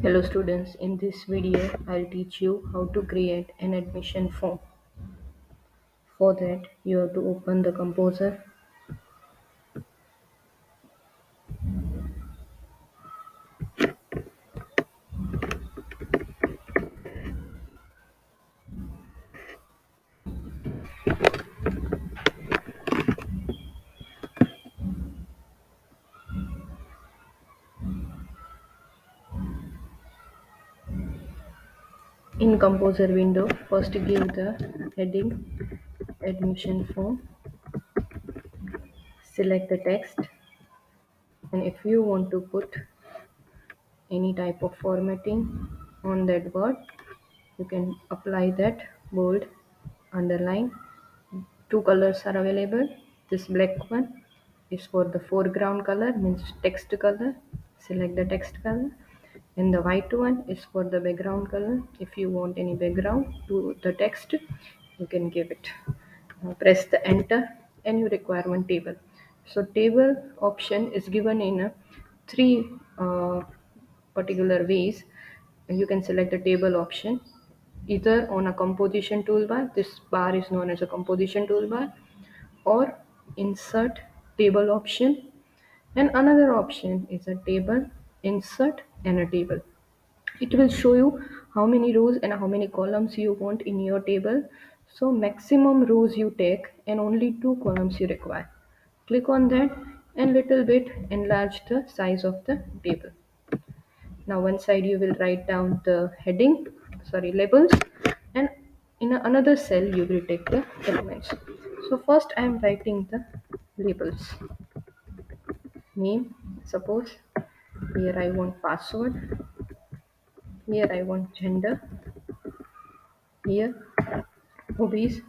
Hello students, in this video I'll teach you how to create an admission form. For that you have to open the Kompozer. In Kompozer window, first give the heading admission form, select the text, and if you want to put any type of formatting on that word, you can apply that bold, underline. Two colors are available. This black one is for the foreground color, means text color. Select the text color. And the white one is for the background color. If you want any background to the text, you can give it. Press the enter and you require one table. So table option is given in three particular ways. You can select the table option either on a composition toolbar. This bar is known as a composition toolbar, or insert table option, and another option is a table insert and a table. It will show you how many rows and how many columns you want in your table. So maximum rows you take and only two columns you require. Click on that and little bit enlarge the size of the table. Now one side you will write down the heading, sorry, labels, and in another cell you will take the elements. So first I am writing the labels. Name, suppose here I want password, here I want gender, here hobbies,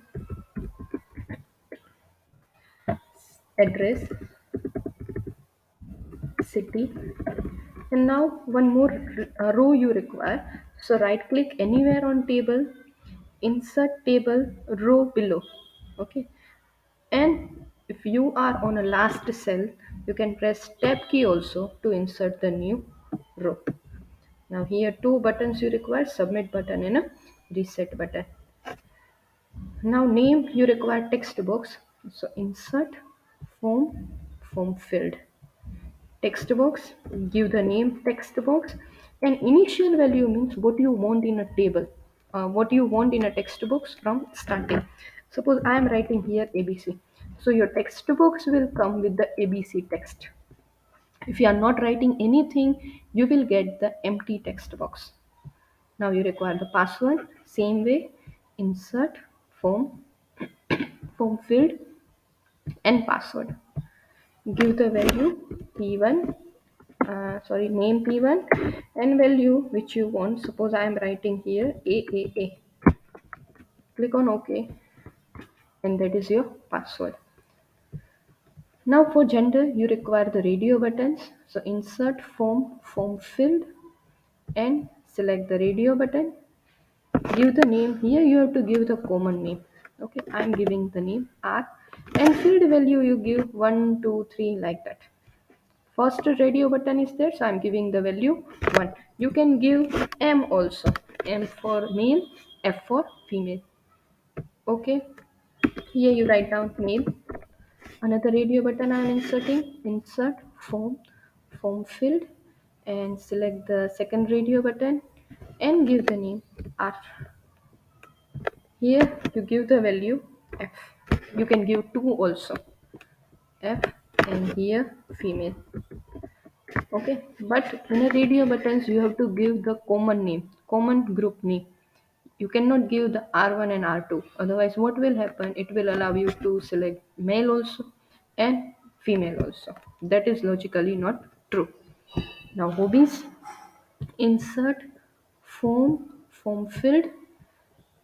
address, city, and now one more row you require. So right click anywhere on table, insert table row below. Okay, and if you are on a last cell, you can press tab key also to insert the new row. Now here two buttons you require, submit button and a reset button. Now name you require text box. So insert form field. Text box, give the name text box, and initial value means what you want in a table, what you want in a text box from starting. Suppose I am writing here ABC, so your text box will come with the ABC text. If you are not writing anything, you will get the empty text box. Now you require the password, same way, insert form field and password. Give the value p1, name p1, and value which you want. Suppose I am writing here aaa. Click on ok, and that is your password. Now for gender you require the radio buttons. So insert form field and select the radio button. Give the name. Here you have to give the common name. Okay, I am giving the name r, and field value you give 1 2 3 like that. First radio button is there, so I'm giving the value 1. You can give M also. M for male, F for female. Okay. Here you write down male. Another radio button I'm inserting. Insert form field, and select the second radio button and give the name R. Here you give the value F. You can give 2 also. F, and here female. Okay, but in a radio buttons you have to give the common name, common group name. You cannot give the R1 and R2. Otherwise, what will happen? It will allow you to select male also and female also. That is logically not true. Now, hobbies, insert form field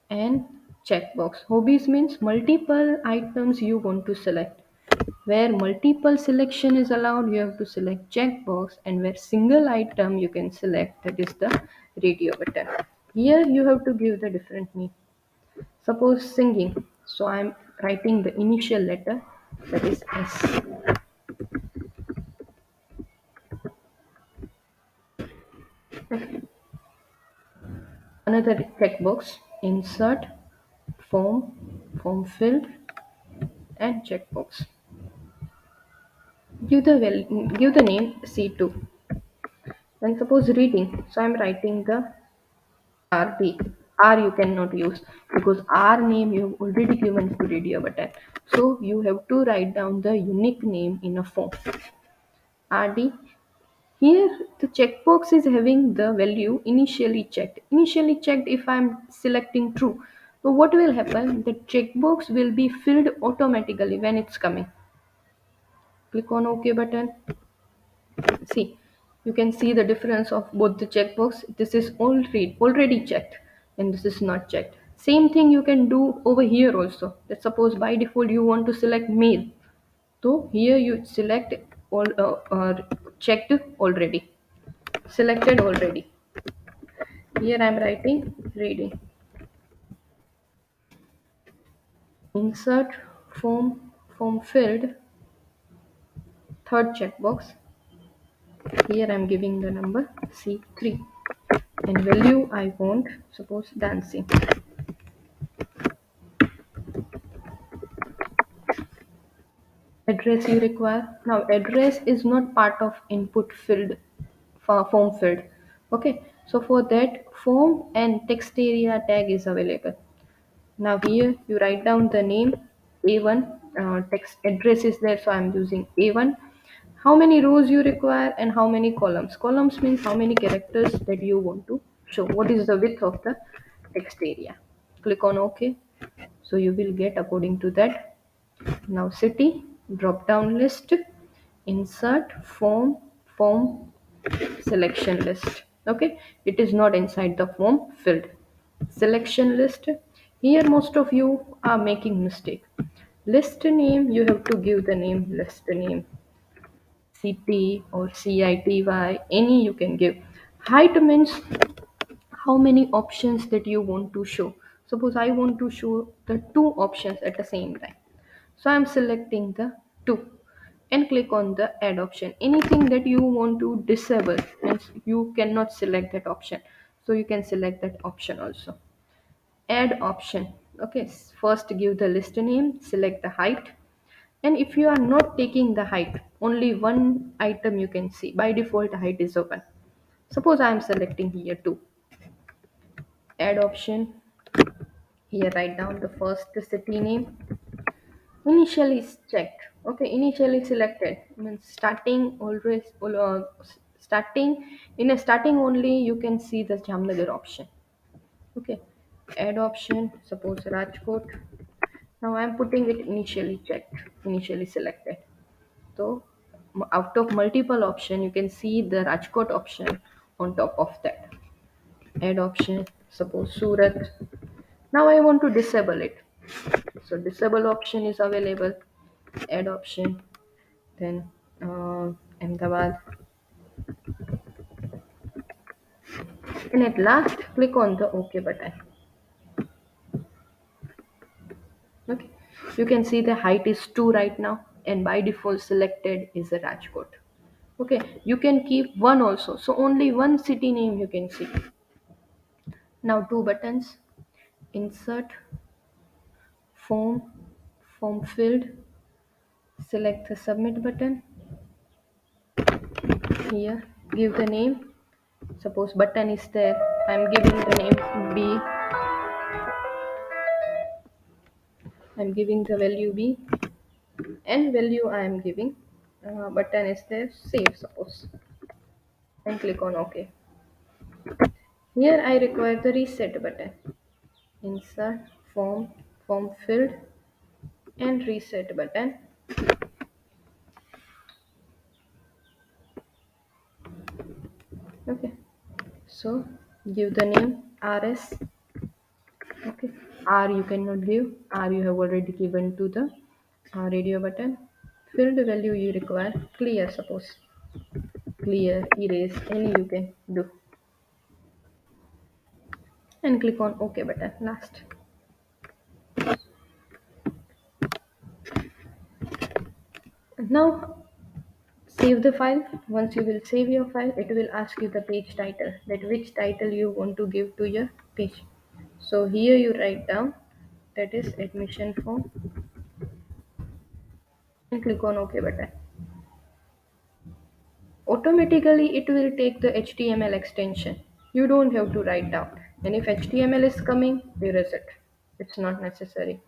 and checkbox. Hobbies means multiple items you want to select. Where multiple selection is allowed, you have to select checkbox, and where single item you can select, that is the radio button. Here you have to give the different name. Suppose singing, so I'm writing the initial letter, that is S. another checkbox, insert, form filled, and checkbox. Give the name C2. And suppose reading, so I'm writing the RD. R you cannot use because R name you already given to radio button. So you have to write down the unique name in a form. RD. Here the checkbox is having the value initially checked. Initially checked if I'm selecting true. So what will happen? The checkbox will be filled automatically when it's coming. Click on OK button. See, you can see the difference of both the checkbox. This is already checked and this is not checked. Same thing you can do over here also. Let's suppose by default you want to select male. So here you select all checked already, selected already. Here I am writing reading. Insert form filled, third checkbox. Here I am giving the number C3 and value I want, suppose dancing. Address you require. Now address is not part of input field for form field. Okay, so for that form and text area tag is available. Now here you write down the name A1, text address is there, so I'm using A1. How many rows you require and how many columns. Columns means how many characters that you want to show. What is the width of the text area. Click on OK. So you will get according to that. Now city, drop down list, insert form selection list. Okay, it is not inside the form field. Selection list. Here most of you are making mistake. List name, you have to give the name list name. CT or CITY, any you can give. Height means how many options that you want to show. Suppose I want to show the two options at the same time. So I'm selecting the two and click on the add option. Anything that you want to disable means you cannot select that option. So you can select that option also. Add option. Okay, first give the list name, select the height. And if you are not taking the height, only one item you can see. By default, height is open. Suppose I am selecting here 2. Add option. Here write down the first city name. Initially checked. Okay, initially selected means starting always starting in a starting only you can see the Jamnagar option. Okay, add option. Suppose Rajkot. Now I am putting it initially checked, initially selected. So out of multiple option, you can see the Rajkot option on top of that. Add option. Suppose Surat. Now I want to disable it. So disable option is available. Add option. Then Ahmedabad. And at last, click on the OK button. Okay. You can see the height is 2 right now, and by default selected is a Rajkot. Okay. You can keep one also. So only one city name you can see. Now two buttons. Insert form form filled. Select the submit button. Here, give the name. Suppose button is there. I'm giving the name B. I'm giving the value B and value I am giving. Button is there. Save suppose and click on OK. Here I require the reset button. Insert form filled and reset button. Okay. So give the name RS. Okay, R you cannot give. R you have already given to the radio button. Fill the value you require. Clear suppose. Clear, erase, any you can do. And click on OK button last. Now Save the file. Once you will save your file, it will ask you the page title, that which title you want to give to your page. So here you write down that is admission form and click on OK button. Automatically it will take the HTML extension. You don't have to write down. And if HTML is coming, erase it. It's not necessary.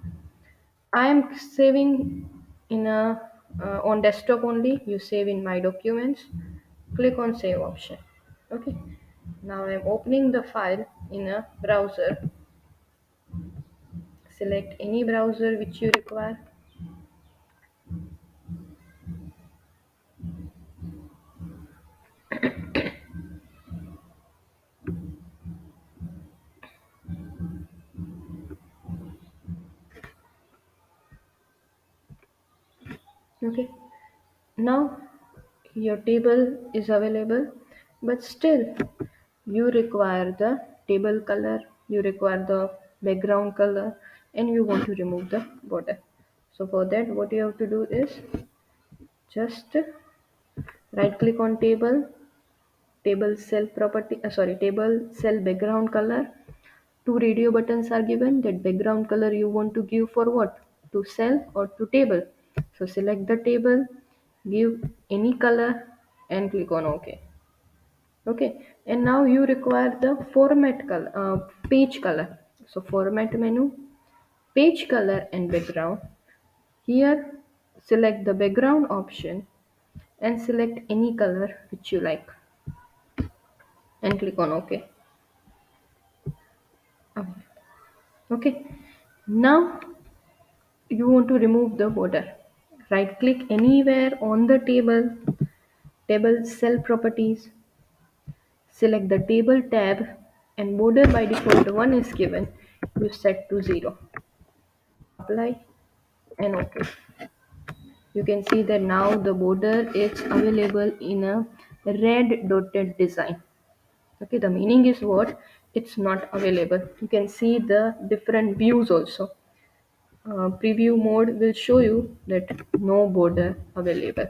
I am saving in a on desktop only. You save in my documents. Click on save option. Okay. Now I am opening the file in a browser. Select any browser which you require. Okay. Now your table is available, but still you require the table color, you require the background color, and you want to remove the border. So for that, what you have to do is just right click on table cell property, table cell background color. Two radio buttons are given. That background color you want to give for what? To cell or to table. So select the table, give any color, and click on OK. Okay, and now you require the format color, page color. So format menu, page color and background. Here select the background option and select any color which you like and click on OK. Okay, now you want to remove the border. Right click anywhere on the table cell properties, select the table tab, and border by default 1 is given. You set to 0. Apply and OK. You can see that now the border is available in a red dotted design. Okay, the meaning is what? It's not available. You can see the different views also. Preview mode will show you that no border available.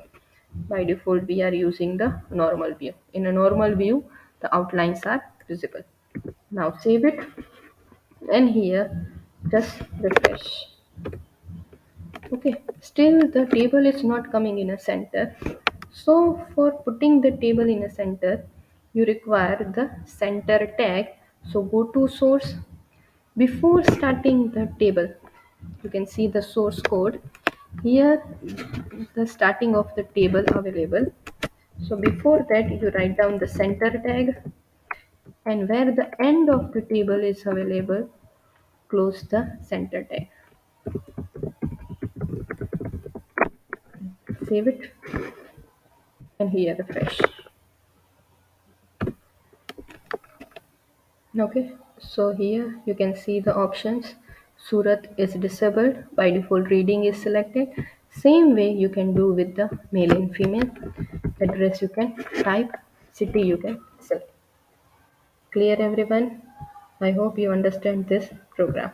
By default, we are using the normal view. In a normal view, the outlines are visible. Now save it, and here just refresh. Okay, still the table is not coming in a center. So for putting the table in a center, you require the center tag. So go to source. Before starting the table, you can see the source code. Here the starting of the table available. So before that you write down the center tag, and where the end of the table is available, close the center tag. Save it and here refresh. Okay, so here you can see the options. Surat is disabled, by default reading is selected. Same way you can do with the male and female. Address you can type, city you can select. Clear everyone? I hope you understand this program.